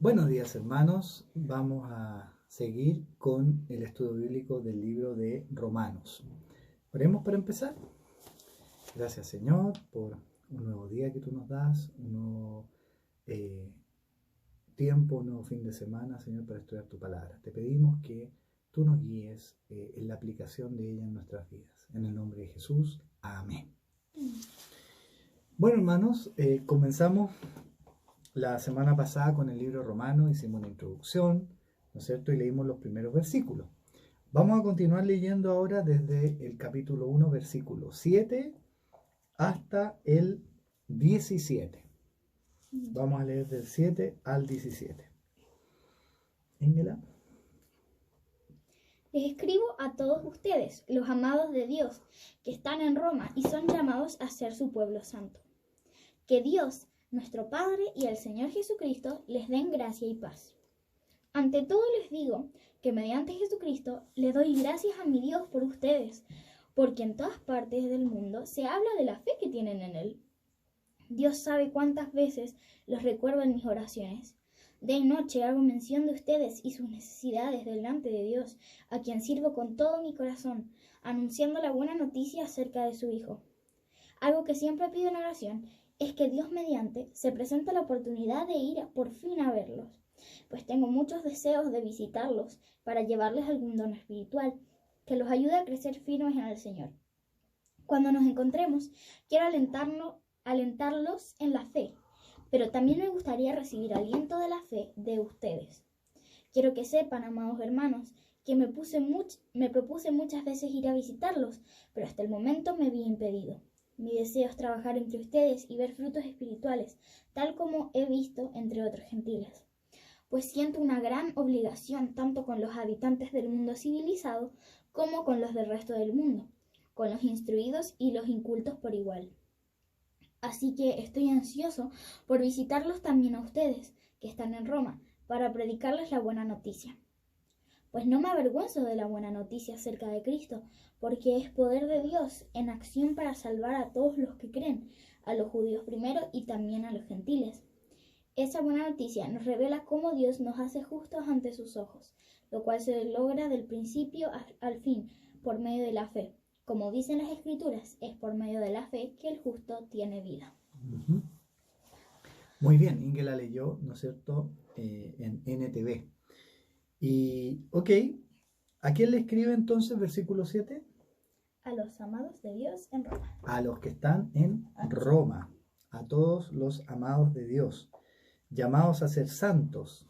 Buenos días, hermanos. Vamos a seguir con el estudio bíblico del libro de Romanos. Oremos para empezar. Gracias, Señor, por un nuevo día que tú nos das, un nuevo tiempo, un nuevo fin de semana, Señor, para estudiar tu palabra. Te pedimos que tú nos guíes en la aplicación de ella en nuestras vidas. En el nombre de Jesús. Amén. Bueno, hermanos, comenzamos la semana pasada con el libro Romano, hicimos una introducción, ¿no es cierto? Y leímos los primeros versículos. Vamos a continuar leyendo ahora desde el capítulo 1, versículo 7 hasta el 17. Vamos a leer del 7 al 17. Íngela. Les escribo a todos ustedes, los amados de Dios, que están en Roma y son llamados a ser su pueblo santo. Que Dios, nuestro Padre y el Señor Jesucristo les den gracia y paz. Ante todo les digo que mediante Jesucristo le doy gracias a mi Dios por ustedes, porque en todas partes del mundo se habla de la fe que tienen en Él. Dios sabe cuántas veces los recuerdo en mis oraciones. De noche hago mención de ustedes y sus necesidades delante de Dios, a quien sirvo con todo mi corazón, anunciando la buena noticia acerca de su Hijo. Algo que siempre pido en oración es que Dios mediante se presente la oportunidad de ir por fin a verlos, pues tengo muchos deseos de visitarlos para llevarles algún don espiritual que los ayude a crecer firmes en el Señor. Cuando nos encontremos, quiero alentarlos en la fe, pero también me gustaría recibir aliento de la fe de ustedes. Quiero que sepan, amados hermanos, que me propuse muchas veces ir a visitarlos, pero hasta el momento me vi impedido. Mi deseo es trabajar entre ustedes y ver frutos espirituales, tal como he visto entre otros gentiles. Pues siento una gran obligación tanto con los habitantes del mundo civilizado como con los del resto del mundo, con los instruidos y los incultos por igual. Así que estoy ansioso por visitarlos también a ustedes, que están en Roma, para predicarles la buena noticia. Pues no me avergüenzo de la buena noticia acerca de Cristo, porque es poder de Dios en acción para salvar a todos los que creen, a los judíos primero y también a los gentiles. Esa buena noticia nos revela cómo Dios nos hace justos ante sus ojos, lo cual se logra del principio al fin, por medio de la fe. Como dicen las Escrituras, es por medio de la fe que el justo tiene vida. Muy bien, Íngela leyó, ¿no es cierto?, en NTV. Y, ¿a quién le escribe entonces versículo 7? A los amados de Dios en Roma. A los que están en Roma, a todos los amados de Dios, llamados a ser santos.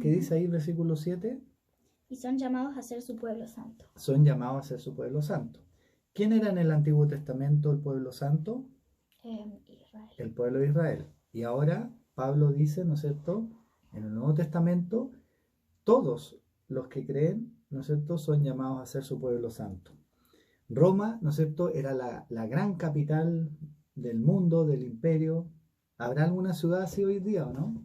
¿Qué dice ahí el versículo 7? Y son llamados a ser su pueblo santo. Son llamados a ser su pueblo santo. ¿Quién era en el Antiguo Testamento el pueblo santo? Israel. El pueblo de Israel. Y ahora Pablo dice, ¿no es cierto?, en el Nuevo Testamento, todos los que creen, ¿no es cierto?, son llamados a ser su pueblo santo. Roma, ¿no es cierto?, era la gran capital del mundo, del imperio. ¿Habrá alguna ciudad así hoy día o no?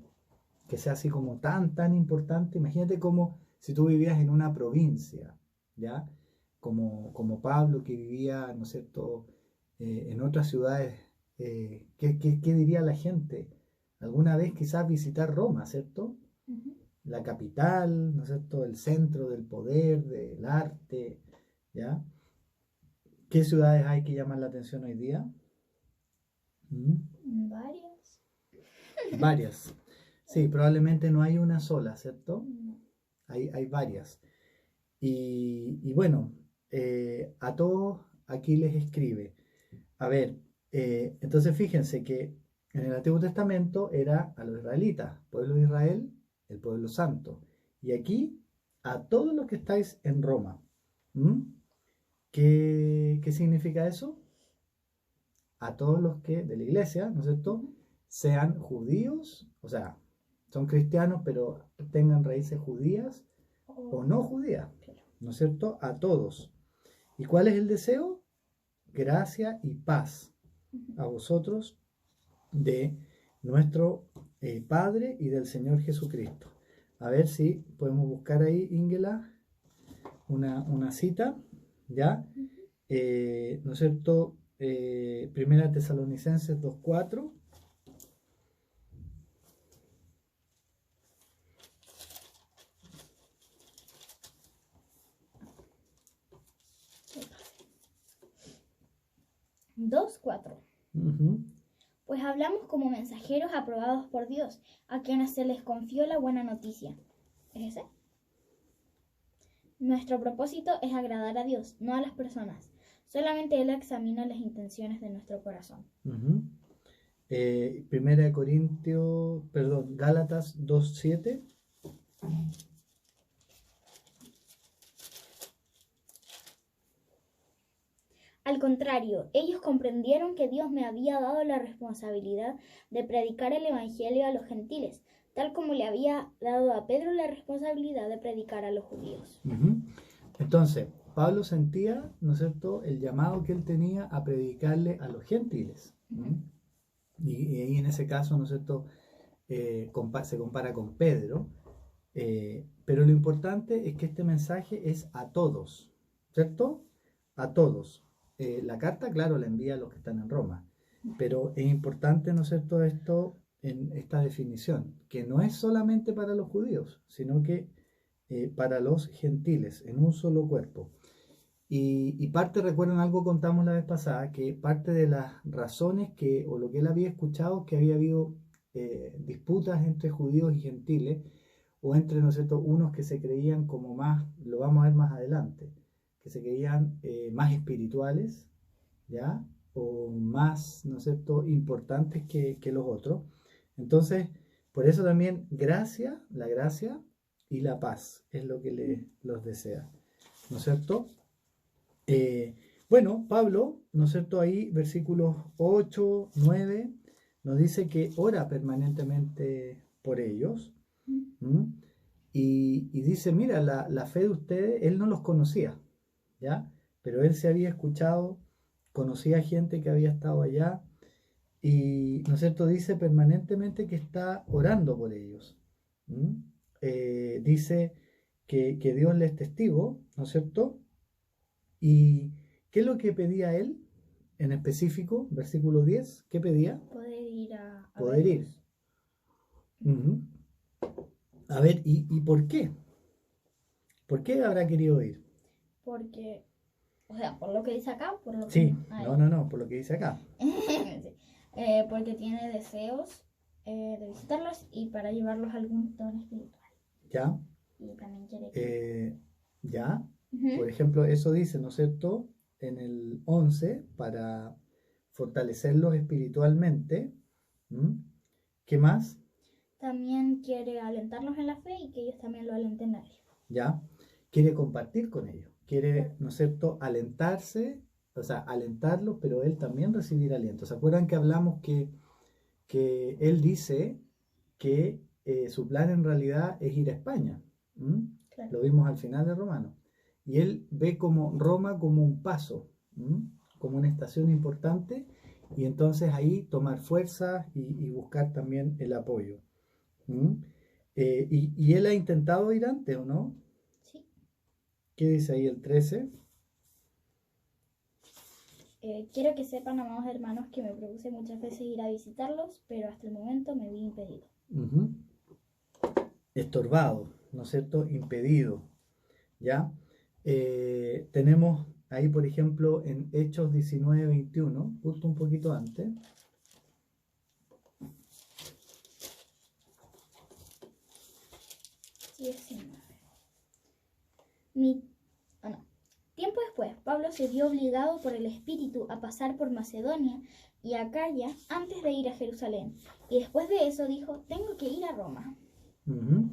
Que sea así como tan importante. Imagínate como si tú vivías en una provincia, ¿ya? Como Pablo que vivía, ¿no es cierto?, en otras ciudades. ¿Qué diría la gente? Alguna vez quizás visitar Roma, ¿cierto? La capital, ¿no es cierto?, el centro del poder, del arte, ¿ya? ¿Qué ciudades hay que llaman la atención hoy día? Varias. Varias. Sí, probablemente no hay una sola, ¿cierto? Hay varias. Y bueno, a todos aquí les escribe. A ver, entonces fíjense que en el Antiguo Testamento era a los israelitas, pueblo de Israel, el pueblo santo. Y aquí a todos los que estáis en Roma. ¿Qué significa eso? A todos los que de la iglesia, ¿no es cierto?, sean judíos, o sea, son cristianos, pero tengan raíces judías o no judías, ¿no es cierto? A todos. ¿Y cuál es el deseo? Gracia y paz a vosotros de nuestro Padre y del Señor Jesucristo. A ver si podemos buscar ahí, Íngela, una cita, ¿ya? ¿No es cierto? Primera Tesalonicenses 2:4. 2:4. Ujú. Pues hablamos como mensajeros aprobados por Dios, a quienes se les confió la buena noticia. ¿Es ese? Nuestro propósito es agradar a Dios, no a las personas. Solamente Él examina las intenciones de nuestro corazón. Ujú. Primera de Corintios, perdón, Gálatas 2:7. Al contrario, ellos comprendieron que Dios me había dado la responsabilidad de predicar el Evangelio a los gentiles, tal como le había dado a Pedro la responsabilidad de predicar a los judíos. Ujú. Entonces, Pablo sentía, ¿no es cierto?, el llamado que él tenía a predicarle a los gentiles. ¿Mm? Y ahí en ese caso, ¿no es cierto?, se compara con Pedro. Pero lo importante es que este mensaje es a todos, ¿cierto? A todos. La carta, claro, la envía a los que están en Roma, pero es importante, ¿no es cierto?, esto en esta definición, que no es solamente para los judíos, sino que para los gentiles, en un solo cuerpo. Y parte, recuerdan algo contamos la vez pasada, que parte de las razones que, o lo que él había escuchado, que había habido disputas entre judíos y gentiles, o entre, ¿no es cierto?, unos que se creían como más, lo vamos a ver más adelante, que se creían más espirituales, ¿ya? O más, ¿no es cierto?, importantes que los otros. Entonces, por eso también la gracia y la paz es lo que los desea, ¿no es cierto? Bueno, Pablo, ¿no es cierto? Ahí, versículos 8, 9, nos dice que ora permanentemente por ellos. ¿Mm? Y dice, mira, la fe de ustedes, él no los conocía, ¿ya? Pero él se había escuchado, conocía gente que había estado allá, y, ¿no es cierto? Dice permanentemente que está orando por ellos. ¿Mm? Dice que Dios les es testigo, ¿no es cierto? ¿Y qué es lo que pedía él en específico? Versículo 10, ¿qué pedía? Poder ir a Poder ir. verlos. Ujú. A ver, ¿y por qué? ¿Por qué habrá querido ir? Porque, o sea, por lo que dice acá, por lo que... Sí, Ay. no, por lo que dice acá. Sí. Porque tiene deseos de visitarlos y para llevarlos a algún don espiritual. ¿Ya? Y también quiere que... ¿Ya? Ujú. Por ejemplo, eso dice, ¿no es cierto? En el 11, para fortalecerlos espiritualmente. ¿Mm? ¿Qué más? También quiere alentarlos en la fe y que ellos también lo alenten a él. ¿Ya? Quiere compartir con ellos, quiere, ¿no es cierto?, alentarse, o sea, alentarlos, pero él también recibir aliento. ¿Se acuerdan que hablamos que él dice que su plan en realidad es ir a España? ¿Mm? Claro. Lo vimos al final de Romanos. Y él ve como Roma como un paso, ¿m? Como una estación importante, y entonces ahí tomar fuerza y buscar también el apoyo. ¿M? Y él ha intentado ir antes, ¿o no? Sí. ¿Qué dice ahí el 13? Quiero que sepan, amados hermanos, que me produce muchas veces ir a visitarlos, pero hasta el momento me vi impedido. Uh-huh. Estorbado, ¿no es cierto? Impedido, ¿ya? Tenemos ahí, por ejemplo, en Hechos 19:21, justo un poquito antes. Tiempo después, Pablo se vio obligado por el Espíritu a pasar por Macedonia y Acaya antes de ir a Jerusalén. Y después de eso dijo, tengo que ir a Roma. Uh-huh.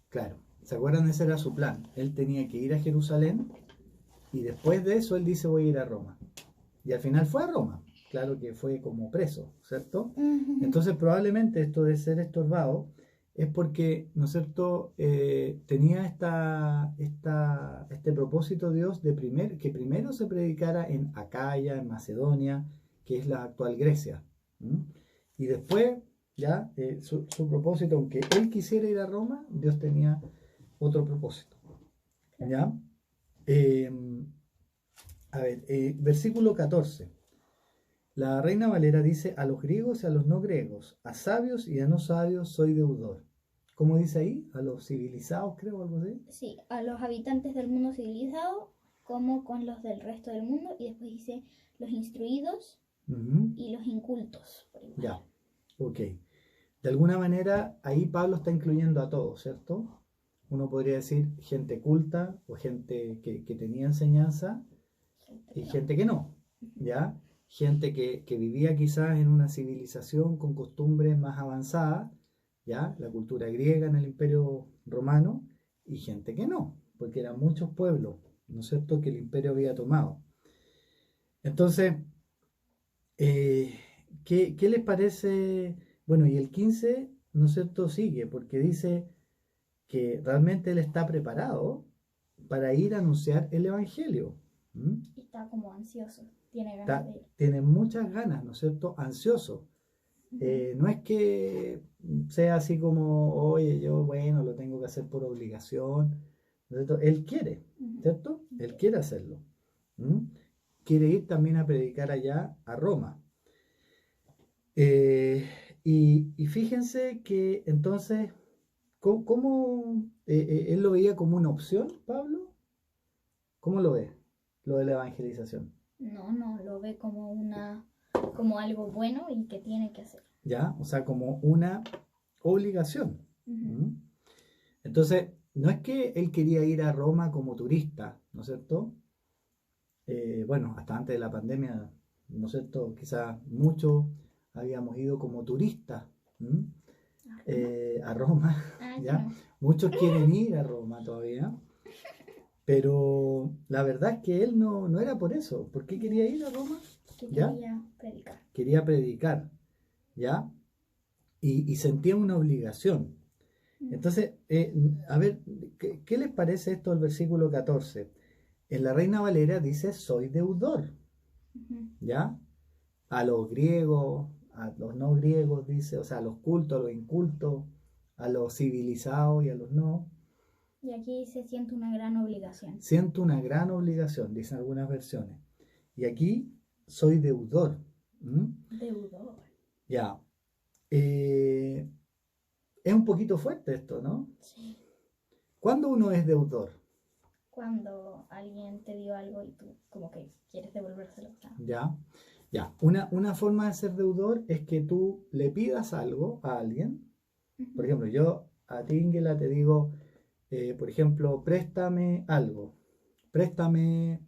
Claro, ¿se acuerdan? Ese era su plan. Él tenía que ir a Jerusalén y después de eso él dice voy a ir a Roma. Y al final fue a Roma. Claro que fue como preso, ¿cierto? Entonces probablemente esto de ser estorbado es porque, ¿no es cierto?, tenía este propósito Dios de que primero se predicara en Acaya, en Macedonia, que es la actual Grecia. ¿Mm? Y después, ya, su propósito, aunque él quisiera ir a Roma, Dios tenía otro propósito. ¿Ya? Versículo 14. La Reina Valera dice, a los griegos y a los no griegos, a sabios y a no sabios soy deudor. ¿Cómo dice ahí? A los civilizados, creo, algo así. Sí, a los habitantes del mundo civilizado como con los del resto del mundo, y después dice los instruidos Ujú. y los incultos. Por igual. Ya, ok. De alguna manera, ahí Pablo está incluyendo a todos, ¿cierto? Uno podría decir gente culta o gente que tenía enseñanza Gente y que no. gente que no, ¿ya? Gente que vivía quizás en una civilización con costumbres más avanzadas, ¿ya? La cultura griega en el Imperio Romano, y gente que no, porque eran muchos pueblos, ¿no es cierto?, que el imperio había tomado. Entonces, eh, ¿qué les parece? Bueno, y el 15, ¿no es cierto?, sigue, porque dice que realmente él está preparado para ir a anunciar el Evangelio. ¿Mm? Y está como ansioso, tiene ganas de ir. Tiene muchas ganas, ¿no es cierto?, ansioso. No es que sea así como, oye, yo, bueno, lo tengo que hacer por obligación, ¿no es cierto? Él quiere, Ujú. ¿cierto? Él Ok. quiere hacerlo. ¿Mm? Quiere ir también a predicar allá a Roma. Eh, y fíjense que entonces, ¿cómo él lo veía como una opción, Pablo? ¿Cómo lo ve? Lo de la evangelización. No, lo ve como algo bueno y que tiene que hacer. ¿Ya? O sea, como una obligación. Ujú. ¿Mm? Entonces, no es que él quería ir a Roma como turista, ¿no es cierto? Bueno, hasta antes de la pandemia, ¿no es cierto? Quizás muchos habíamos ido como turistas. ¿Mm? ¿A Roma? A Roma, Ah, yo ¿ya? no. Muchos quieren ir a Roma todavía, pero la verdad es que él no era por eso. ¿Por qué quería ir a Roma? Que ¿Ya? quería predicar. Quería predicar, ¿ya? Y sentía una obligación. Mm. Entonces, a ver, ¿qué les parece esto del versículo 14? En la Reina Valera dice, soy deudor, Ujú. ¿ya? A los griegos, a los no griegos, dice, o sea, a los cultos, a los incultos, a los civilizados y a los no. Y aquí se siente una gran obligación. Siento una gran obligación, dicen algunas versiones. Y aquí soy deudor. ¿Mm? Deudor. Ya. Eh, es un poquito fuerte esto, ¿no? Sí. ¿Cuándo uno es deudor? Cuando alguien te dio algo y tú como que quieres devolvérselo. ¿No? Ya. Ya. Una forma de ser deudor es que tú le pidas algo a alguien. Por Ujú. ejemplo, yo a ti, Ingela, te digo, por ejemplo, préstame algo. Préstame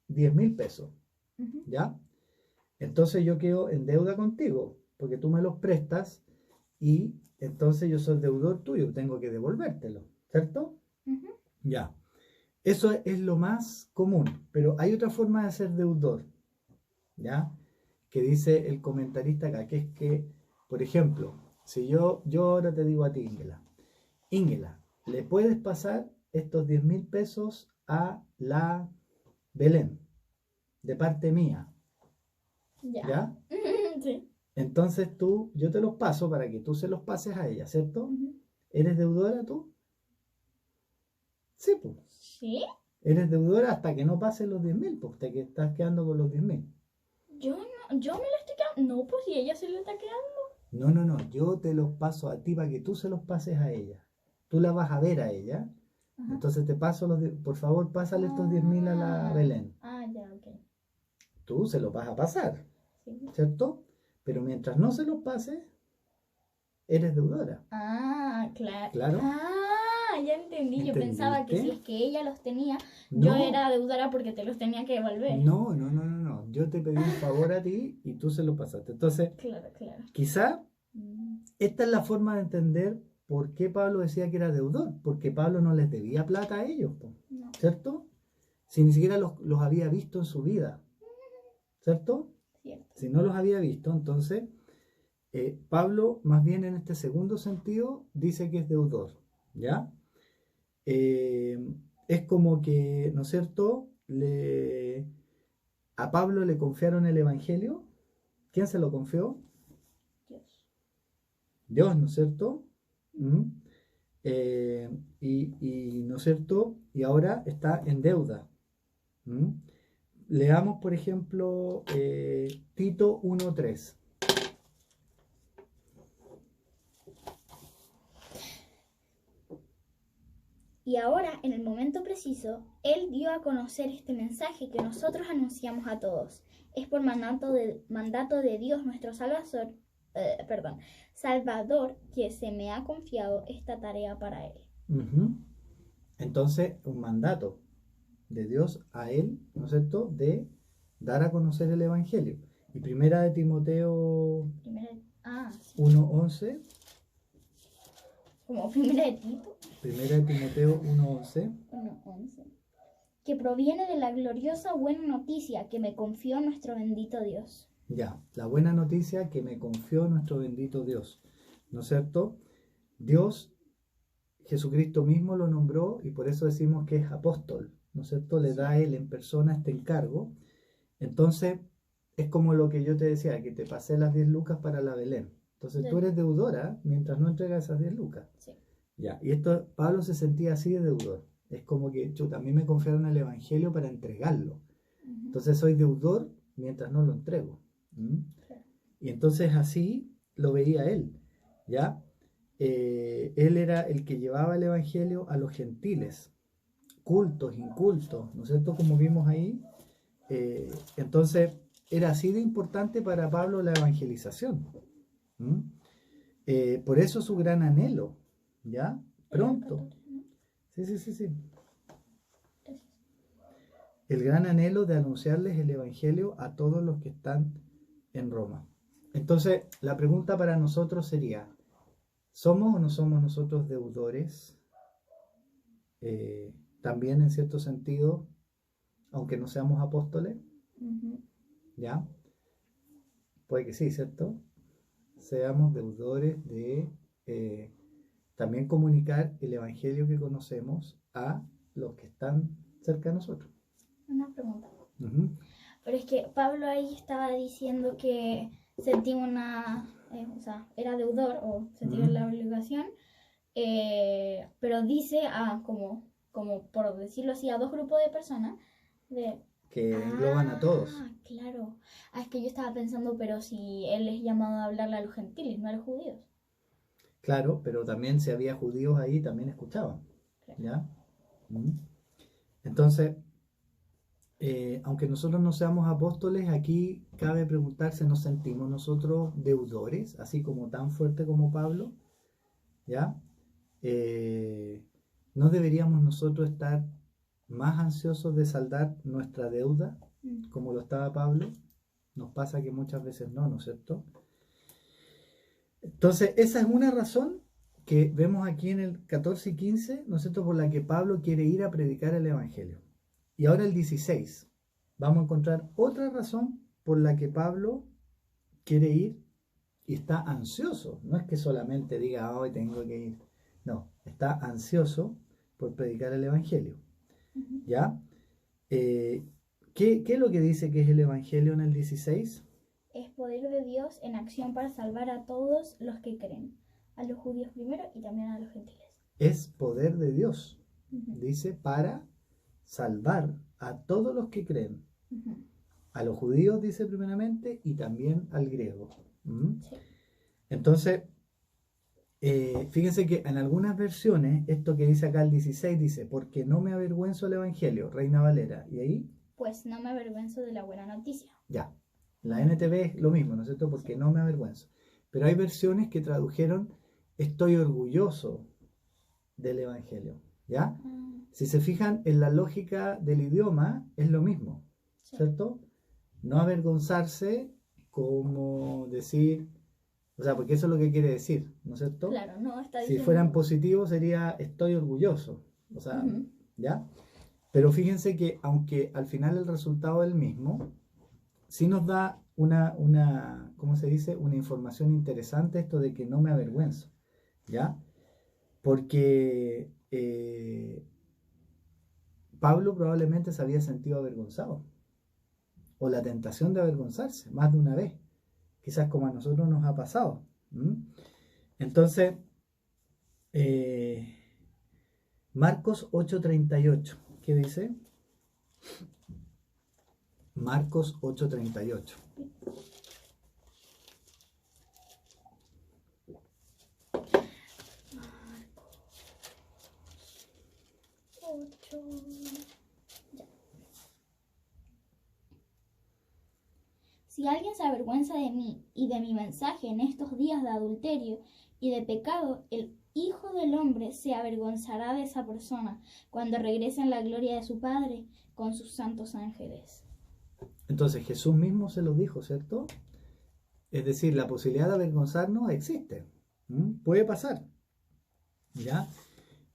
10.000 pesos. Ujú. ¿Ya? Entonces yo quedo en deuda contigo, porque tú me los prestas y entonces yo soy deudor tuyo, tengo que devolvértelo, ¿cierto? Ujú. Ya. Eso es lo más común, pero hay otra forma de ser deudor, ¿ya? Que dice el comentarista acá, que es que, por ejemplo, si yo ahora te digo a ti, Ingela, ¿le puedes pasar estos 10.000 pesos a la Belén, de parte mía? Ya. ¿Ya? Sí. Entonces yo te los paso para que tú se los pases a ella, ¿cierto? Ujú. ¿Eres deudora tú? Sí, pues. ¿Sí? Eres deudora hasta que no pasen los 10.000, pues te que estás quedando con los 10.000. Yo me lo estoy quedando. No, pues si ella se lo está quedando. No, yo te los paso a ti para que tú se los pases a ella. Tú la vas a ver a ella. Ajá. Entonces te paso por favor, pásale estos 10.000 a la Belén. Ya, ok. Tú se los vas a pasar, Sí. ¿cierto? Pero mientras no se los pases, eres deudora. Claro. Claro. Ya entendí. Yo pensaba que si ¿Entendiste? es que ella los tenía, yo No, era deudora porque te los tenía que devolver. no. Yo te pedí un favor a ti y tú se lo pasaste. Entonces, Claro. quizá Mm. esta es la forma de entender por qué Pablo decía que era deudor, porque Pablo no les debía plata a ellos, po, No. ¿cierto? Si ni siquiera los había visto en su vida, ¿cierto? Cierto. Si no los había visto, entonces Pablo, más bien en este segundo sentido, dice que es deudor, ¿ya? Eh, es como que, ¿no es cierto? A Pablo le confiaron el Evangelio. ¿Quién se lo confió? Dios. Dios, ¿no es cierto? ¿Mm? ¿No es cierto? Y ahora está en deuda. ¿Mm? Leamos, por ejemplo, Tito 1:3. Y ahora, en el momento preciso, Él dio a conocer este mensaje que nosotros anunciamos a todos. Es por mandato de Dios nuestro Salvador, que se me ha confiado esta tarea para Él. Ujú. Entonces, un mandato de Dios a él, ¿no es cierto?, de dar a conocer el Evangelio. Y primera de Timoteo Sí. 1:11, Como primera de Tito. primera de Timoteo 1:11, 1:11. Que proviene de la gloriosa buena noticia que me confió nuestro bendito Dios. ya, la buena noticia que me confió nuestro bendito Dios, ¿no es cierto? Dios, Jesucristo mismo lo nombró y por eso decimos que es apóstol, ¿no es cierto? Le da a él en persona este encargo. Entonces, es como lo que yo te decía, que te pasé las 10 lucas para la Belén. Entonces, tú eres deudora mientras no entregas esas 10 lucas. Sí. Ya, y esto, Pablo se sentía así de deudor. Es como que, chuta, a mí me confiaron el Evangelio para entregarlo. Entonces, soy deudor mientras no lo entrego. ¿Mm? Claro. Y entonces así lo veía él, ¿ya? Él era el que llevaba el Evangelio a los gentiles, cultos, incultos, ¿no es cierto? Como vimos ahí. Entonces, era así de importante para Pablo la evangelización. ¿Mm? Por eso su gran anhelo, ¿ya? Pronto. Sí. El gran anhelo de anunciarles el Evangelio a todos los que están en Roma. Entonces, la pregunta para nosotros sería, ¿somos o no somos nosotros deudores? También en cierto sentido, aunque no seamos apóstoles, ¿ya? Puede que sí, ¿cierto? Seamos deudores de también comunicar el Evangelio que conocemos a los que están cerca de nosotros. Una pregunta. Uh-huh. Pero es que Pablo ahí estaba diciendo que sentía era deudor o sentía la obligación, pero dice como por decirlo así, a dos grupos de personas que engloban a todos. Claro. Es que yo estaba pensando, pero si él es llamado a hablarle a los gentiles, no a los judíos. Claro, pero también si había judíos ahí, también escuchaban. Claro. ¿Ya? Entonces, aunque nosotros no seamos apóstoles, aquí cabe preguntarse, ¿nos sentimos nosotros deudores, así como tan fuerte como Pablo? ¿Ya? ¿No deberíamos nosotros estar más ansiosos de saldar nuestra deuda, como lo estaba Pablo? Nos pasa que muchas veces no, ¿no es cierto? Entonces, esa es una razón que vemos aquí en el 14 y 15, ¿no es cierto?, por la que Pablo quiere ir a predicar el Evangelio. Y ahora el 16, vamos a encontrar otra razón por la que Pablo quiere ir y está ansioso. No es que solamente diga, hoy tengo que ir. No, está ansioso por predicar el Evangelio. ¿Ya? ¿Qué es lo que dice que es el Evangelio en el 16? Es poder de Dios en acción para salvar a todos los que creen, a los judíos primero y también a los gentiles. Es poder de Dios, dice, para salvar a todos los que creen. A los judíos, dice primeramente, y también al griego. Sí. Entonces, fíjense que en algunas versiones, esto que dice acá el 16, dice, porque no me avergüenzo del Evangelio, Reina Valera. ¿Y ahí? Pues no me avergüenzo de la buena noticia. Ya. La NTV es lo mismo, ¿no es cierto? Porque no me avergüenzo. Pero hay versiones que tradujeron, estoy orgulloso del Evangelio. ¿Ya? Si se fijan en la lógica del idioma, es lo mismo, ¿cierto? No avergonzarse como decir, o sea, porque eso es lo que quiere decir, ¿no es cierto? Claro, no, está diciendo... Si fueran positivos sería estoy orgulloso, o sea, ¿ya? Pero fíjense que aunque al final el resultado es el mismo, sí nos da una ¿cómo se dice? Una información interesante esto de que no me avergüenzo, ¿ya? Porque Pablo probablemente se había sentido avergonzado, o la tentación de avergonzarse, más de una vez, quizás como a nosotros nos ha pasado. Entonces, Marcos 8:38, ¿qué dice? Marcos 8:38. Si alguien se avergüenza de mí y de mi mensaje en estos días de adulterio y de pecado, el Hijo del Hombre se avergonzará de esa persona cuando regrese en la gloria de su Padre con sus santos ángeles. Entonces Jesús mismo se lo dijo, ¿cierto? Es decir, la posibilidad de avergonzarnos existe. Puede pasar. ¿Ya?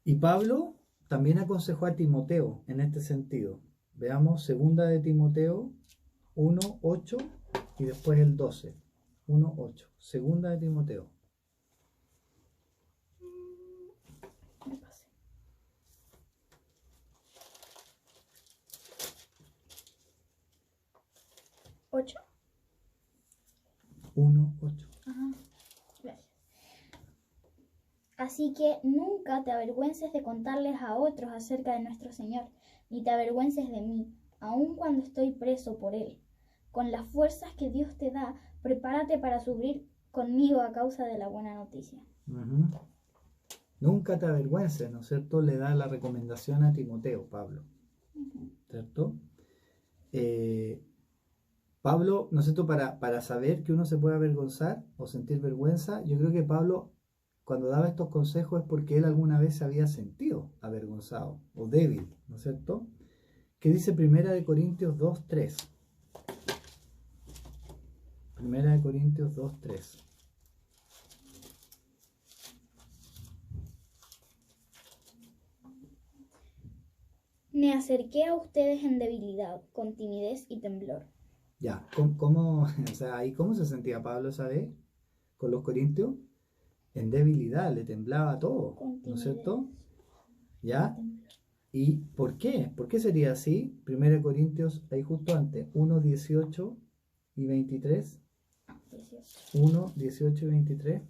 Y Pablo también aconsejó a Timoteo en este sentido. Veamos 2 de Timoteo 1:8 y después el 12. 1:8. 2 de Timoteo. Me pasé. 8. 1:8. Ajá, gracias. Así que nunca te avergüences de contarles a otros acerca de nuestro Señor, ni te avergüences de mí, aun cuando estoy preso por Él. Con las fuerzas que Dios te da, prepárate para sufrir conmigo a causa de la buena noticia. Nunca te avergüences, ¿no es cierto? Le da la recomendación a Timoteo, Pablo. ¿Cierto? Pablo, ¿no es cierto? Para saber que uno se puede avergonzar o sentir vergüenza, yo creo que Pablo, cuando daba estos consejos, es porque él alguna vez se había sentido avergonzado o débil, ¿no es cierto? ¿Qué dice 1 Corintios 2:3? 1 Corintios 2:3. Me acerqué a ustedes en debilidad, con timidez y temblor. Ya, o sea, ahí cómo se sentía Pablo esa vez con los corintios? En debilidad, le temblaba todo, ¿no es cierto? ¿Ya? ¿Y por qué? ¿Por qué sería así? 1 Corintios, ahí justo antes, 1:18 y 23. 1:18 y 23.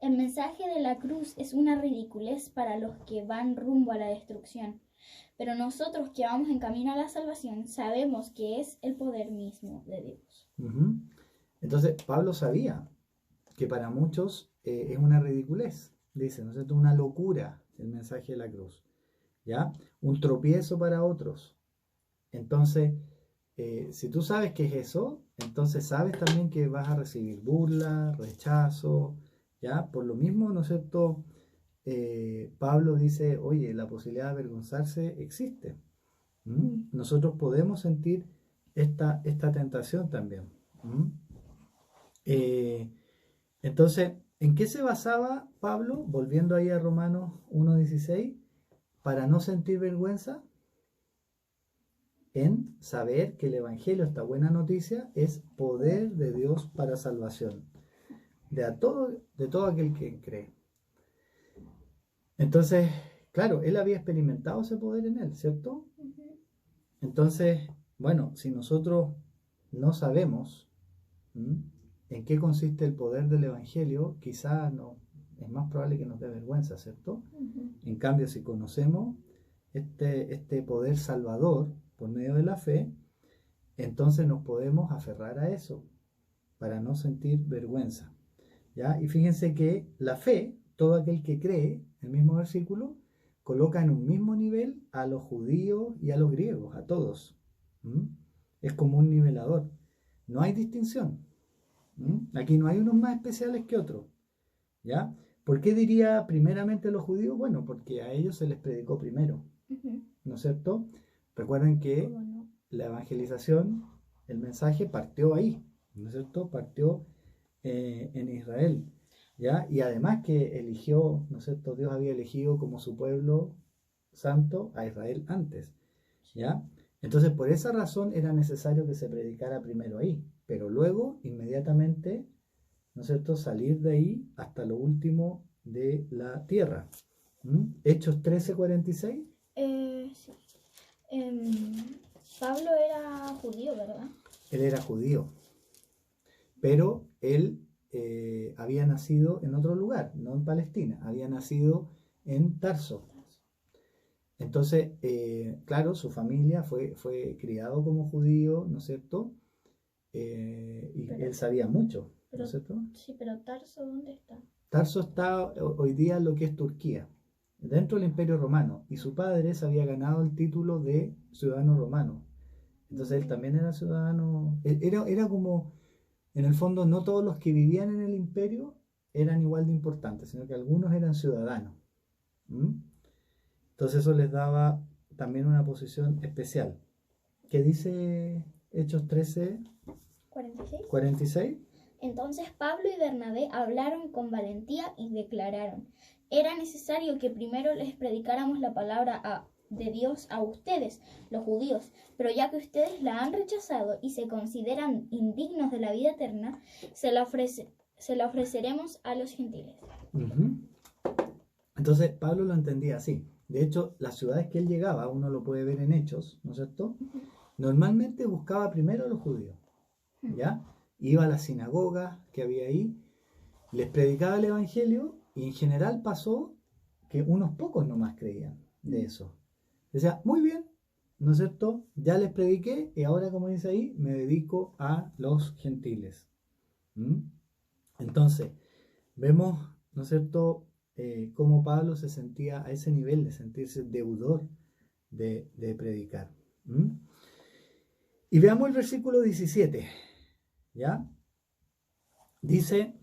El mensaje de la cruz es una ridiculez para los que van rumbo a la destrucción. Pero nosotros que vamos en camino a la salvación sabemos que es el poder mismo de Dios. Entonces, Pablo sabía que para muchos es una ridiculez, dice, ¿no es cierto? Una locura el mensaje de la cruz, ¿ya? Un tropiezo para otros. Entonces, si tú sabes qué es eso, entonces sabes también que vas a recibir burla, rechazo, ¿ya? Por lo mismo, ¿no es cierto? Pablo dice, oye, la posibilidad de avergonzarse existe. Nosotros podemos sentir esta tentación también. Entonces, ¿en qué se basaba Pablo, volviendo ahí a Romanos 1:16, para no sentir vergüenza? En saber que el Evangelio, esta buena noticia, es poder de Dios para salvación de todo aquel que cree. Entonces, claro, él había experimentado ese poder en él, ¿cierto? Entonces, bueno, si nosotros no sabemos en qué consiste el poder del Evangelio, quizá no, es más probable que nos dé vergüenza, ¿cierto? En cambio, si conocemos este poder salvador por medio de la fe, entonces nos podemos aferrar a eso para no sentir vergüenza, ¿ya? Y fíjense que la fe, todo aquel que cree, el mismo versículo, coloca en un mismo nivel a los judíos y a los griegos, a todos. Es como un nivelador. No hay distinción. Aquí no hay unos más especiales que otros. ¿Ya? ¿Por qué diría primeramente los judíos? Bueno, porque a ellos se les predicó primero. ¿No es cierto? Recuerden que la evangelización, el mensaje partió ahí. ¿No es cierto? Partió en Israel. ¿Ya? Y además que eligió, ¿no es cierto? Dios había elegido como su pueblo santo a Israel antes. ¿Ya? Entonces, por esa razón era necesario que se predicara primero ahí, pero luego, inmediatamente, ¿no es cierto?, salir de ahí hasta lo último de la tierra. Hechos 13:46. Sí. Pablo era judío, ¿verdad? Él era judío, pero él había nacido en otro lugar, no en Palestina, había nacido en Tarso. Entonces, claro, su familia fue criado como judío, ¿no es cierto? Y pero, él sabía mucho, ¿no es cierto? Sí, pero Tarso, ¿dónde está? Tarso está hoy día en lo que es Turquía, dentro del Imperio Romano, y su padre se había ganado el título de ciudadano romano. Entonces él también era ciudadano, era como, en el fondo, no todos los que vivían en el imperio eran igual de importantes, sino que algunos eran ciudadanos. ¿Mm? Entonces eso les daba también una posición especial. ¿Qué dice Hechos 13, 46. 46? Entonces Pablo y Bernabé hablaron con valentía y declararon: era necesario que primero les predicáramos la palabra de Dios a ustedes, los judíos, pero ya que ustedes la han rechazado y se consideran indignos de la vida eterna, se la ofreceremos a los gentiles. Uh-huh. Entonces Pablo lo entendía así. De hecho, las ciudades que él llegaba, uno lo puede ver en Hechos, ¿no es cierto? Normalmente buscaba primero a los judíos, ¿ya? Iba a las sinagogas que había ahí, les predicaba el evangelio y en general pasó que unos pocos nomás creían de eso. Decía, muy bien, ¿no es cierto? Ya les prediqué y ahora, como dice ahí, me dedico a los gentiles. ¿Mm? Entonces, vemos, ¿no es cierto?, cómo Pablo se sentía a ese nivel de sentirse deudor de predicar. ¿Mm? Y veamos el versículo 17, ¿ya? Dice,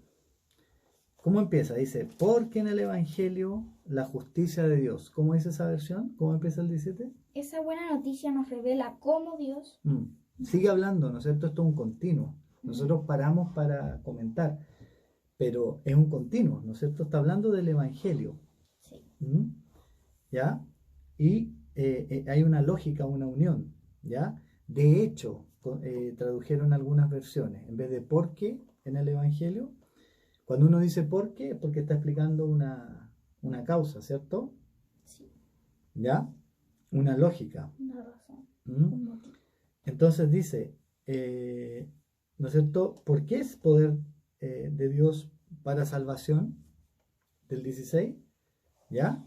¿cómo empieza? Dice, porque en el Evangelio la justicia de Dios. ¿Cómo dice esa versión? ¿Cómo empieza el 17? Esa buena noticia nos revela cómo Dios... Sigue hablando, ¿no es cierto? Esto es un continuo. Nosotros paramos para comentar, pero es un continuo, ¿no es cierto? Está hablando del Evangelio. Sí. ¿Ya? Y hay una lógica, una unión, ¿ya? De hecho, tradujeron algunas versiones, en vez de porque en el Evangelio, cuando uno dice porque, es porque está explicando una causa, ¿cierto? Sí. ¿Ya? Una lógica. Una razón. Un motivo. Entonces dice, ¿no es cierto? ¿Por qué es poder de Dios para salvación? Del 16, ¿ya?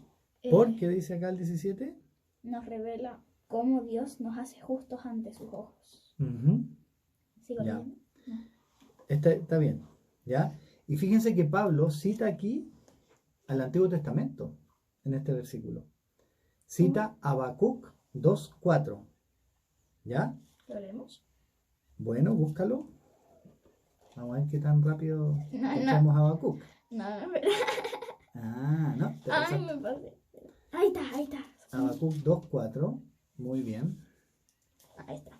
¿Por qué dice acá el 17? Nos revela cómo Dios nos hace justos ante sus ojos. ¿Sigo Ya. leyendo? No. Está bien, ¿ya? Y fíjense que Pablo cita aquí al Antiguo Testamento en este versículo. Cita Habacuc 2:4, ¿ya? ¿Lo leemos? Bueno, búscalo. Vamos a ver qué tan rápido No. encontramos Habacuc. No, No. Ay, me pasé. Ahí está. Habacuc 2:4, muy bien. Ahí está.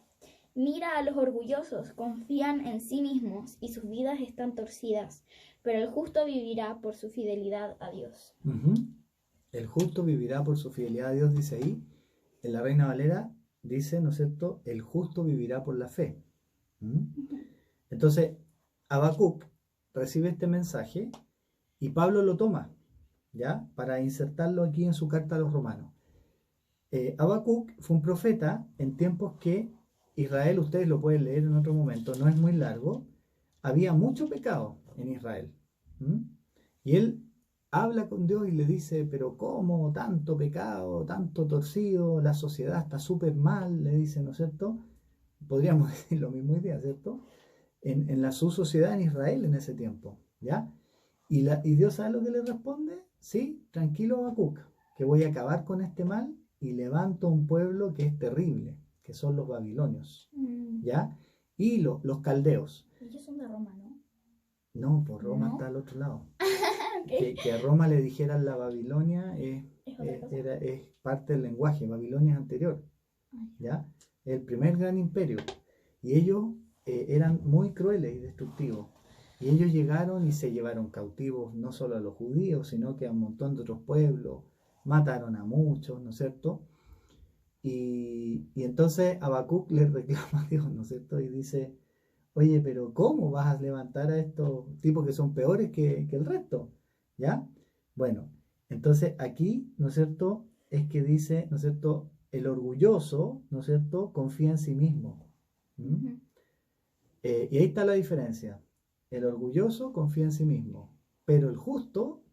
Mira a los orgullosos, confían en sí mismos y sus vidas están torcidas, pero el justo vivirá por su fidelidad a Dios. El justo vivirá por su fidelidad a Dios, dice ahí. En la Reina Valera dice, ¿no es cierto?, el justo vivirá por la fe. Entonces, Habacuc recibe este mensaje y Pablo lo toma, ¿ya? Para insertarlo aquí en su carta a los romanos. Habacuc fue un profeta en tiempos que Israel, ustedes lo pueden leer en otro momento, no es muy largo, había mucho pecado en Israel. Y él habla con Dios y le dice, pero ¿cómo? Tanto pecado, tanto torcido, la sociedad está súper mal, le dice, ¿no es cierto? Podríamos decir lo mismo hoy día, ¿cierto? En su sociedad en Israel en ese tiempo, ¿ya? Y Dios, ¿sabe lo que le responde? Sí, tranquilo Habacuc, que voy a acabar con este mal y levanto un pueblo que es terrible, que son los babilonios, ¿ya? Y los caldeos. Ellos son de Roma, ¿no? No, por Roma ¿No? está al otro lado. Okay. Que a Roma le dijeran la Babilonia es parte del lenguaje. Babilonia es anterior, ¿ya? El primer gran imperio. Y ellos eran muy crueles y destructivos. Y ellos llegaron y se llevaron cautivos no solo a los judíos, sino que a un montón de otros pueblos. Mataron a muchos, ¿no es cierto? Y entonces Habacuc le reclama a Dios, ¿no es cierto? Y dice, oye, pero ¿cómo vas a levantar a estos tipos que son peores que el resto? ¿Ya? Bueno, entonces aquí, ¿no es cierto? Es que dice, ¿no es cierto? El orgulloso, ¿no es cierto? Confía en sí mismo. Y ahí está la diferencia. El orgulloso confía en sí mismo, pero el justo,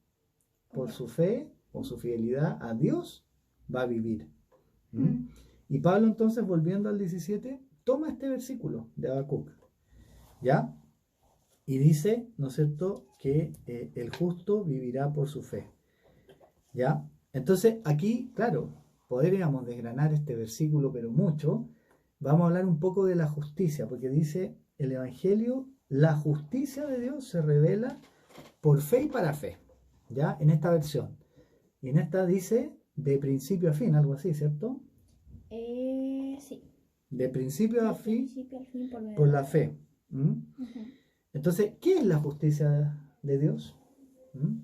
por su fe o su fidelidad a Dios, va a vivir. Y Pablo entonces, volviendo al 17, toma este versículo de Habacuc, ¿ya? Y dice, ¿no es cierto?, que el justo vivirá por su fe, ¿ya? Entonces aquí, claro, podríamos desgranar este versículo, pero mucho, vamos a hablar un poco de la justicia, porque dice el Evangelio, la justicia de Dios se revela por fe y para fe, ¿ya? En esta versión. Y en esta dice de principio a fin, algo así, ¿cierto? Sí. De principio a De fin principio al fin por medio por de la fe. ¿Mm? Ujú. Entonces, ¿qué es la justicia de Dios? ¿Mm?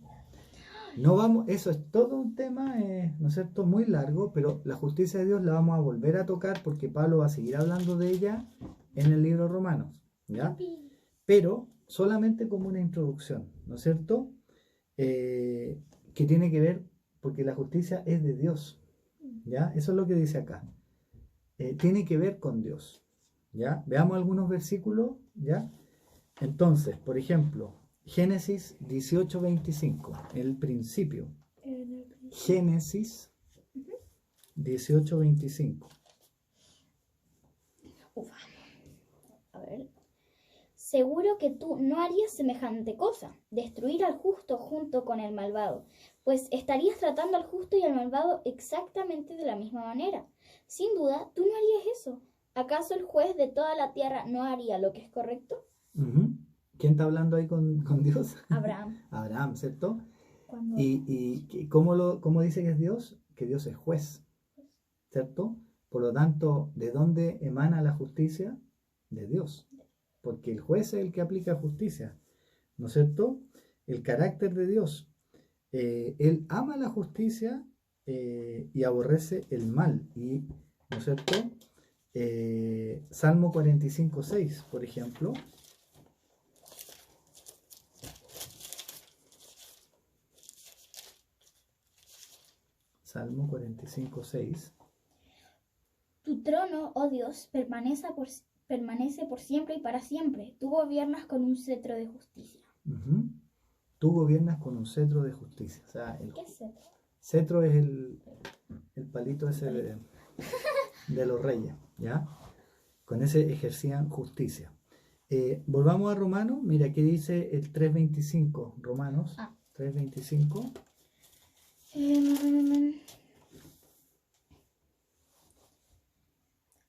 No vamos, eso es todo un tema, ¿no es cierto?, muy largo, pero la justicia de Dios la vamos a volver a tocar porque Pablo va a seguir hablando de ella en el libro Romanos, ¿ya? Yupi. Pero solamente como una introducción, ¿no es cierto? Que tiene que ver, porque la justicia es de Dios, ¿ya? Eso es lo que dice acá. Tiene que ver con Dios, ¿ya? Veamos algunos versículos, ¿ya? Entonces, por ejemplo, Génesis 18:25, el principio. Génesis 18:25. Ufa. A ver. Seguro que tú no harías semejante cosa, destruir al justo junto con el malvado, pues estarías tratando al justo y al malvado exactamente de la misma manera. Sin duda, tú no harías eso. ¿Acaso el juez de toda la tierra no haría lo que es correcto? Ujú. ¿Quién está hablando ahí con Dios? Abraham. Abraham, ¿cierto? Cuando ¿Y cómo dice que es Dios? Que Dios es juez, ¿cierto? Por lo tanto, ¿de dónde emana la justicia? De Dios. Porque el juez es el que aplica justicia, ¿no es cierto? El carácter de Dios. Él ama la justicia y aborrece el mal. Y, ¿no es cierto? Salmo 45:6, por ejemplo. Salmo 45:6. tu trono, oh Dios, permanece por siempre y para siempre. Tú gobiernas con un cetro de justicia. Ujú. Tú gobiernas con un cetro de justicia. O sea, el ¿Qué es cetro? cetro es el palito ese de los reyes, ¿ya? Con ese ejercían justicia. Volvamos a Romanos. Mira, aquí dice el 3:25. Romanos 3:25.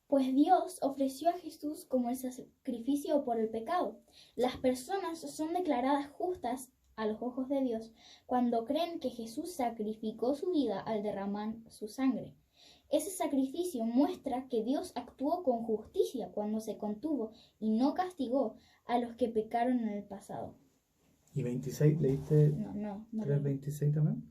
Pues Dios ofreció a Jesús como el sacrificio por el pecado. Las personas son declaradas justas a los ojos de Dios cuando creen que Jesús sacrificó su vida al derramar su sangre. Ese sacrificio muestra que Dios actuó con justicia cuando se contuvo y no castigó a los que pecaron en el pasado. ¿Y 26? ¿Leíste No. 3:26 también?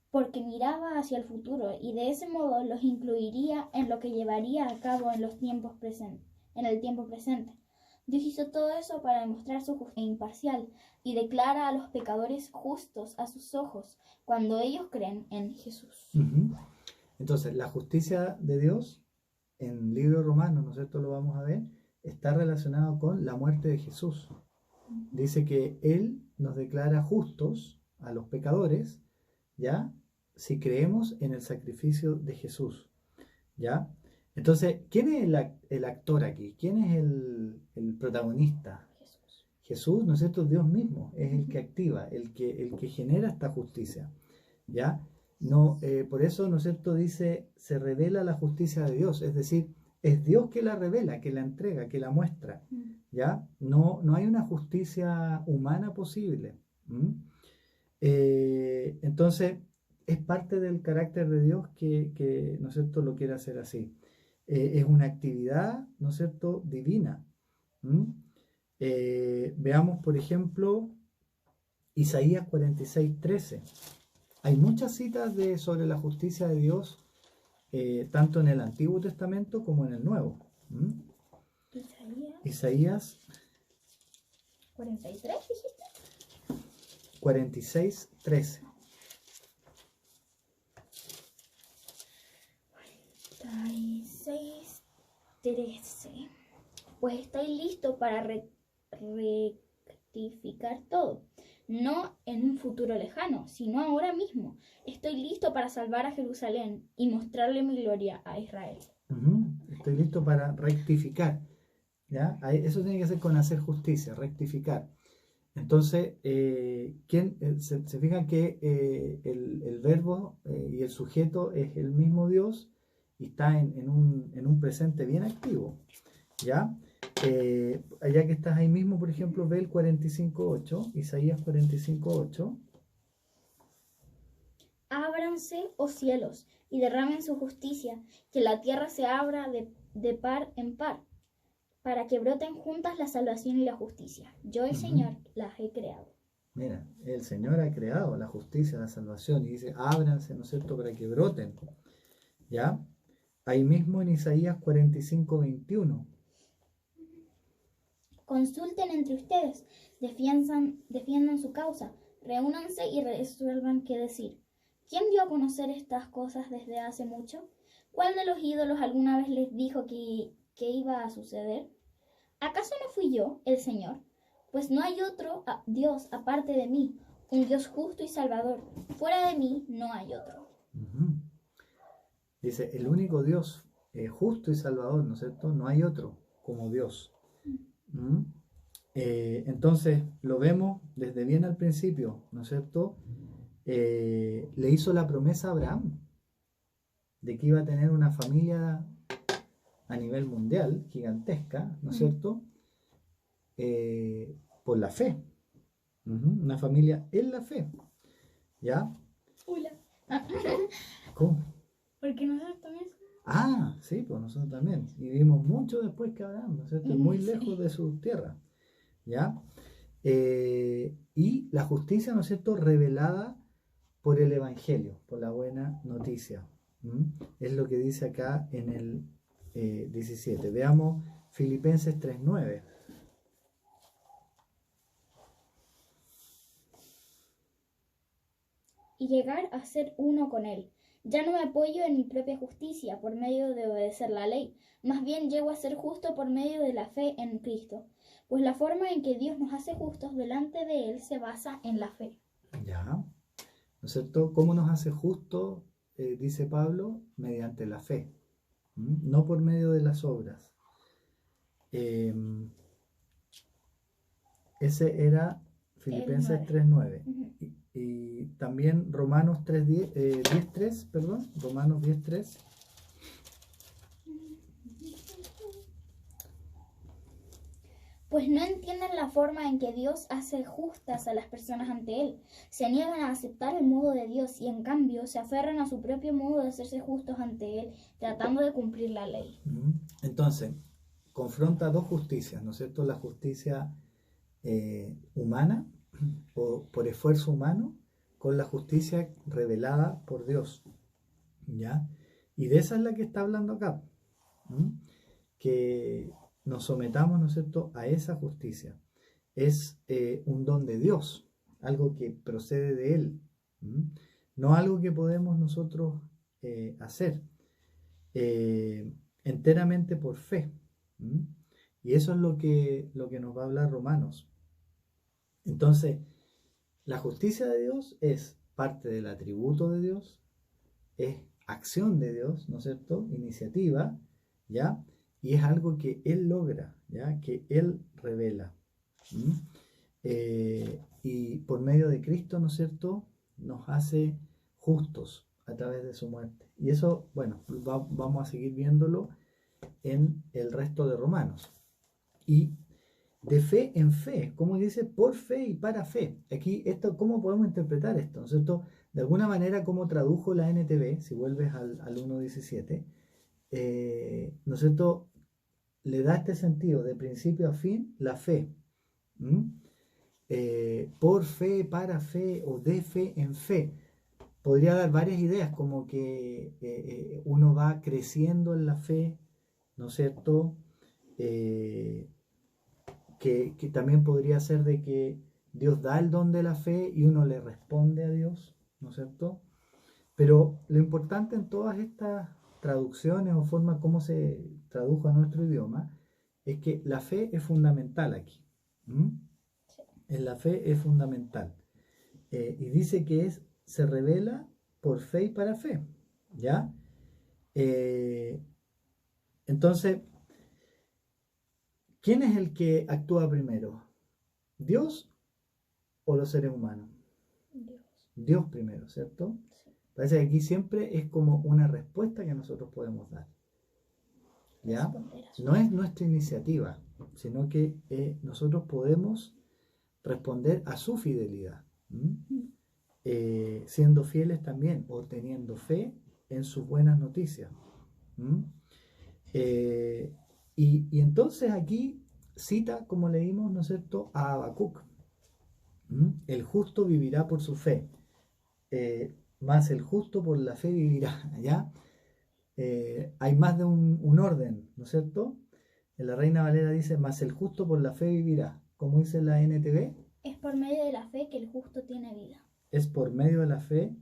Porque miraba hacia el futuro y de ese modo los incluiría en lo que llevaría a cabo en el tiempo presente. Dios hizo todo eso para demostrar su justicia imparcial y declara a los pecadores justos a sus ojos cuando ellos creen en Jesús. Uh-huh. Entonces, la justicia de Dios en el libro Romano, ¿no es cierto? Lo vamos a ver, está relacionado con la muerte de Jesús. Dice que Él nos declara justos a los pecadores, ¿ya? Si creemos en el sacrificio de Jesús, ¿ya? Entonces, ¿quién es el actor aquí? ¿Quién es el protagonista? Jesús. Jesús, ¿no es cierto? Dios mismo es el que activa, el que genera esta justicia, ¿ya? No, por eso, ¿no es cierto? Dice, se revela la justicia de Dios, es decir, es Dios que la revela, que la entrega, que la muestra, ¿ya? No hay una justicia humana posible. Entonces, es parte del carácter de Dios que, ¿no es cierto?, lo quiere hacer así. Es una actividad, ¿no es cierto?, divina. Veamos, por ejemplo, Isaías 46:13. Hay muchas citas sobre la justicia de Dios, tanto en el Antiguo Testamento como en el Nuevo. Isaías 43, dijiste. 46:13. 46:13. Pues estoy listo para rectificar todo. No en un futuro lejano, sino ahora mismo. Estoy listo para salvar a Jerusalén y mostrarle mi gloria a Israel. Estoy listo para rectificar. ¿Ya? Eso tiene que ser con hacer justicia, rectificar. Entonces, se fijan que el verbo y el sujeto es el mismo Dios y está en un presente bien activo, ¿ya? Ya que estás ahí mismo, por ejemplo, ve el 45.8, Isaías 45.8. Ábranse, oh cielos, y derramen su justicia, que la tierra se abra de par en par, para que broten juntas la salvación y la justicia. Yo, el Señor, las he creado. Mira, el Señor ha creado la justicia, la salvación, y dice, ábranse, ¿no es cierto?, para que broten, ¿ya? Ahí mismo en Isaías 45.21. Consulten entre ustedes, defiendan su causa, reúnanse y resuelvan qué decir. ¿Quién dio a conocer estas cosas desde hace mucho? ¿Cuál de los ídolos alguna vez les dijo que iba a suceder? ¿Acaso no fui yo, el Señor? Pues no hay otro Dios aparte de mí, un Dios justo y salvador. Fuera de mí no hay otro. Dice, el único Dios justo y salvador, ¿no es cierto? No hay otro como Dios. Entonces, lo vemos desde bien al principio, ¿no es cierto? Le hizo la promesa a Abraham de que iba a tener una familia a nivel mundial, gigantesca, ¿no es cierto? Por la fe. Una familia en la fe. ¿Ya? Hola. ¿Cómo? Porque nosotros también. Sí, pues nosotros también. Y vivimos mucho después que Abraham, ¿no es cierto? Muy lejos de su tierra. ¿Ya? Y la justicia, ¿no es cierto?, revelada por el Evangelio, por la buena noticia. Es lo que dice acá en el 17. Veamos Filipenses 3:9. Y llegar a ser uno con Él. Ya no me apoyo en mi propia justicia por medio de obedecer la ley, más bien llego a ser justo por medio de la fe en Cristo, pues la forma en que Dios nos hace justos delante de Él se basa en la fe. Ya, ¿no es cierto? ¿Cómo nos hace justos? Dice Pablo, mediante la fe, no por medio de las obras. Ese era Filipenses 3:9. Y también Romanos 10:3, perdón, Romanos 10:3. Pues no entienden la forma en que Dios hace justas a las personas ante Él. Se niegan a aceptar el modo de Dios y en cambio se aferran a su propio modo de hacerse justos ante Él, tratando de cumplir la ley. Entonces, confronta dos justicias, ¿no es cierto? La justicia humana o por esfuerzo humano con la justicia revelada por Dios, ¿ya? Y de esa es la que está hablando acá, que nos sometamos, ¿no es cierto?, a esa justicia. Es un don de Dios, algo que procede de Él, no algo que podemos nosotros hacer, enteramente por fe. Y eso es lo que nos va a hablar Romanos. Entonces, la justicia de Dios es parte del atributo de Dios, es acción de Dios, ¿no es cierto?, iniciativa, ¿ya? Y es algo que Él logra, ¿ya?, que Él revela. Y por medio de Cristo, ¿no es cierto?, nos hace justos a través de su muerte. Y eso, bueno, vamos a seguir viéndolo en el resto de Romanos. Y de fe en fe, como dice, por fe y para fe. Aquí, ¿cómo podemos interpretar esto? ¿No es cierto? De alguna manera, como tradujo la NTV, si vuelves al 1.17, ¿no es cierto?, le da este sentido, de principio a fin, la fe. Por fe, para fe o de fe en fe. Podría dar varias ideas, como que uno va creciendo en la fe, ¿no es cierto?, que también podría ser de que Dios da el don de la fe y uno le responde a Dios, ¿no es cierto? Pero lo importante en todas estas traducciones o formas como se tradujo a nuestro idioma es que la fe es fundamental aquí. En la fe es fundamental. Y dice que se revela por fe y para fe, ¿ya? Entonces, ¿quién es el que actúa primero? ¿Dios o los seres humanos? Dios. Dios primero, ¿cierto? Sí. Parece que aquí siempre es como una respuesta que nosotros podemos dar. ¿Ya? No es nuestra iniciativa, sino que nosotros podemos responder a su fidelidad. Siendo fieles también o teniendo fe en sus buenas noticias. Y entonces aquí cita, como leímos, ¿no es cierto?, a Habacuc. El justo vivirá por su fe, más el justo por la fe vivirá. ¿Ya? Hay más de un orden, ¿no es cierto? En la Reina Valera dice, más el justo por la fe vivirá. ¿Cómo dice la NTV? Es por medio de la fe que el justo tiene vida. Es por medio de la fe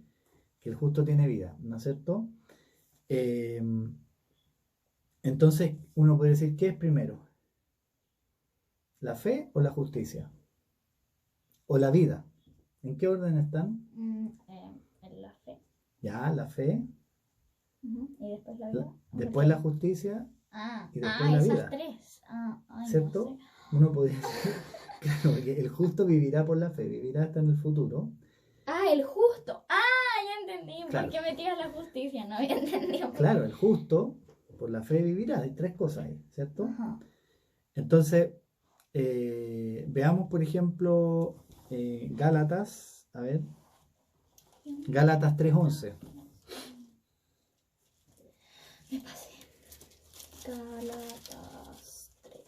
que el justo tiene vida, ¿no es cierto? Entonces uno puede decir, ¿qué es primero? ¿La fe o la justicia? ¿O la vida? ¿En qué orden están? En la fe. Ya, la fe. ¿Y después la vida? Después la justicia. Y después la esas vida. tres. ¿Cierto? No sé. Uno podría decir, claro, que el justo vivirá por la fe, vivirá hasta en el futuro. El justo. Ya entendí. Claro. ¿Por qué me tiras la justicia? No había entendido. Claro, el justo por la fe vivirá. Hay tres cosas ahí, ¿cierto? Ajá. Entonces, veamos, por ejemplo, Gálatas, a ver, Gálatas 3:11. Me pasé. Gálatas 3.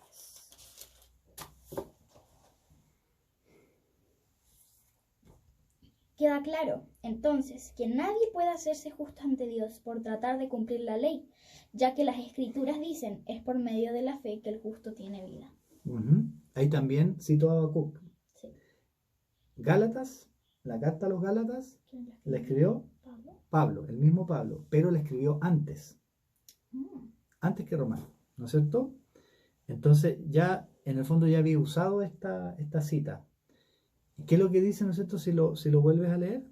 Queda claro, entonces, que nadie puede hacerse justo ante Dios por tratar de cumplir la ley, ya que las Escrituras dicen, es por medio de la fe que el justo tiene vida. Ahí también cito a Habacuc. Sí. Gálatas, la carta a los Gálatas, la escribió ¿Pablo? Pablo, el mismo Pablo, pero la escribió antes que Romano, ¿no es cierto? Entonces ya, en el fondo ya había usado esta cita. ¿Qué es lo que dice, no es cierto, si lo vuelves a leer?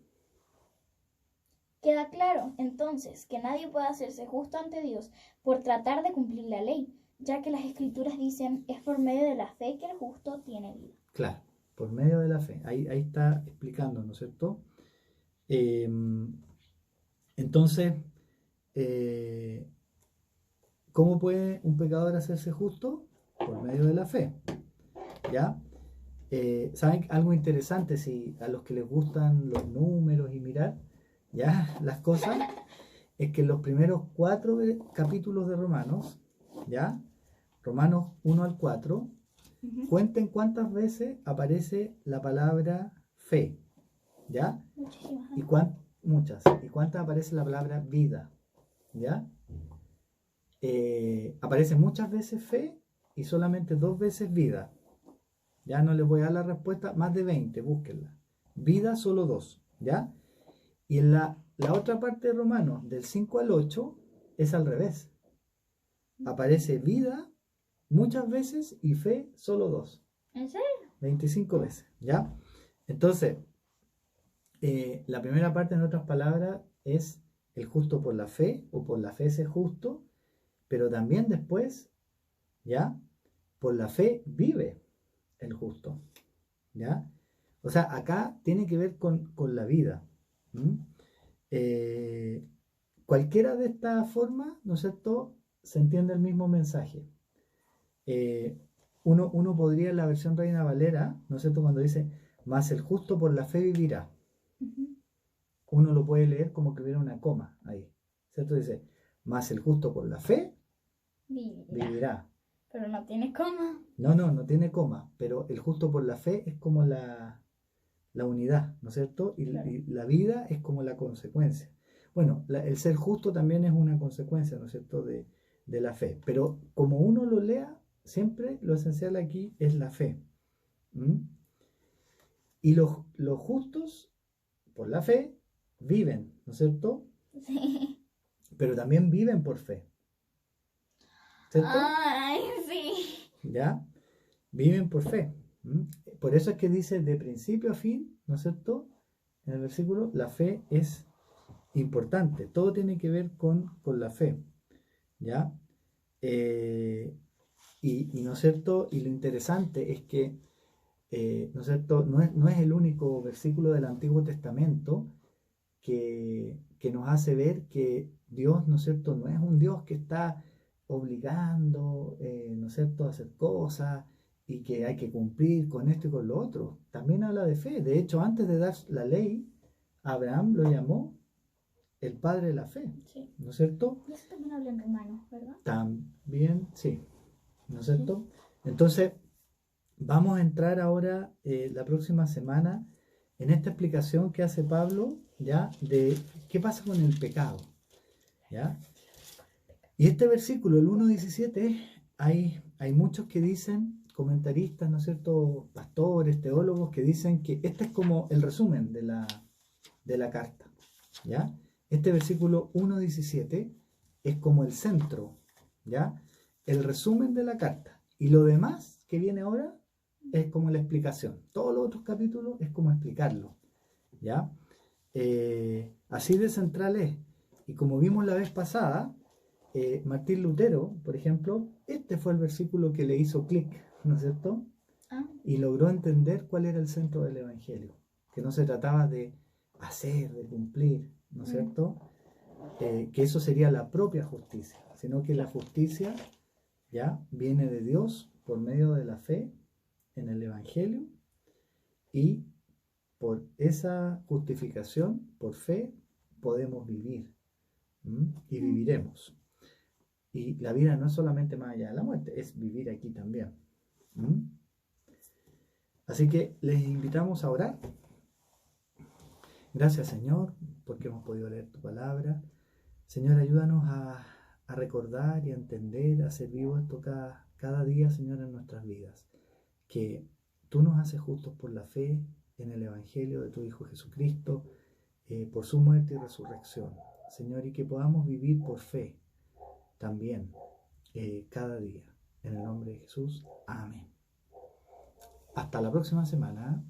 Queda claro, entonces, que nadie puede hacerse justo ante Dios por tratar de cumplir la ley, ya que las Escrituras dicen, es por medio de la fe que el justo tiene vida. Claro, por medio de la fe. Ahí está explicando, ¿no es cierto? Entonces, ¿cómo puede un pecador hacerse justo? Por medio de la fe. ¿Ya? ¿Saben algo interesante? Si a los que les gustan los números y mirar, ¿ya? Las cosas, es que en los primeros 4 capítulos de Romanos, ¿ya? Romanos 1 al 4, cuenten cuántas veces aparece la palabra fe, ¿ya? Muchísimas. Muchas. ¿Y cuántas aparece la palabra vida? ¿Ya? Aparece muchas veces fe y solamente 2 veces vida. Ya no les voy a dar la respuesta, más de 20, búsquenla. Vida solo 2, ¿ya? Y en la otra parte de Romanos, del 5 al 8, es al revés. Aparece vida muchas veces y fe solo 2. ¿En serio? 25 veces, ¿ya? Entonces, la primera parte, en otras palabras, es el justo por la fe, o por la fe es justo, pero también después, ¿ya? Por la fe vive el justo, ¿ya? O sea, acá tiene que ver con la vida. Cualquiera de estas formas, ¿no es cierto?, se entiende el mismo mensaje. Uno podría, en la versión Reina Valera, ¿no es cierto?, cuando dice, más el justo por la fe vivirá, uno lo puede leer como que hubiera una coma ahí, ¿cierto? Dice, más el justo por la fe vivirá. Pero no tiene coma. No tiene coma, pero el justo por la fe es como la unidad, ¿no es cierto? Y, claro. Y la vida es como la consecuencia. Bueno, el ser justo también es una consecuencia, ¿no es cierto?, de la fe. Pero como uno lo lea, siempre lo esencial aquí es la fe. Y los justos, por la fe, viven, ¿no es cierto? Sí. Pero también viven por fe. ¿Cierto? Ay, sí. ¿Ya? Viven por fe. Por eso es que dice de principio a fin, ¿no es cierto? En el versículo, la fe es importante. Todo tiene que ver con la fe. ¿Ya? Y ¿no es cierto? Y lo interesante es que, ¿no es cierto? No es el único versículo del Antiguo Testamento que que nos hace ver que Dios, ¿no es cierto?, no es un Dios que está obligando, ¿no es cierto?, a hacer cosas y que hay que cumplir con esto y con lo otro. También habla de fe. De hecho, antes de dar la ley, Abraham lo llamó el padre de la fe, Sí. ¿no es cierto? Y eso también habla en Romanos, ¿verdad? También, sí, ¿no es cierto? Entonces, vamos a entrar ahora la próxima semana en esta explicación que hace Pablo, ¿ya? De qué pasa con el pecado, ¿ya? Y este versículo, el 1:17, hay muchos que dicen, comentaristas, ¿no es cierto?, pastores, teólogos, que dicen que este es como el resumen de la carta, ¿ya? Este versículo 1:17 es como el centro, ¿ya? El resumen de la carta. Y lo demás que viene ahora es como la explicación. Todos los otros capítulos es como explicarlo, ¿ya? Así de central es. Y como vimos la vez pasada, Martín Lutero, por ejemplo, este fue el versículo que le hizo clic, ¿no es cierto? Y logró entender cuál era el centro del Evangelio. Que no se trataba de hacer, de cumplir, ¿no es cierto? Que eso sería la propia justicia, sino que la justicia ya viene de Dios por medio de la fe en el Evangelio, y por esa justificación, por fe, podemos vivir, y viviremos. Y la vida no es solamente más allá de la muerte, es vivir aquí también. Así que les invitamos a orar. Gracias, Señor, porque hemos podido leer tu palabra. Señor, ayúdanos a recordar y a entender, a hacer vivo esto cada día, Señor, en nuestras vidas. Que tú nos haces justos por la fe en el Evangelio de tu Hijo Jesucristo, por su muerte y resurrección, Señor, y que podamos vivir por fe también cada día. En el nombre de Jesús, amén. Hasta la próxima semana.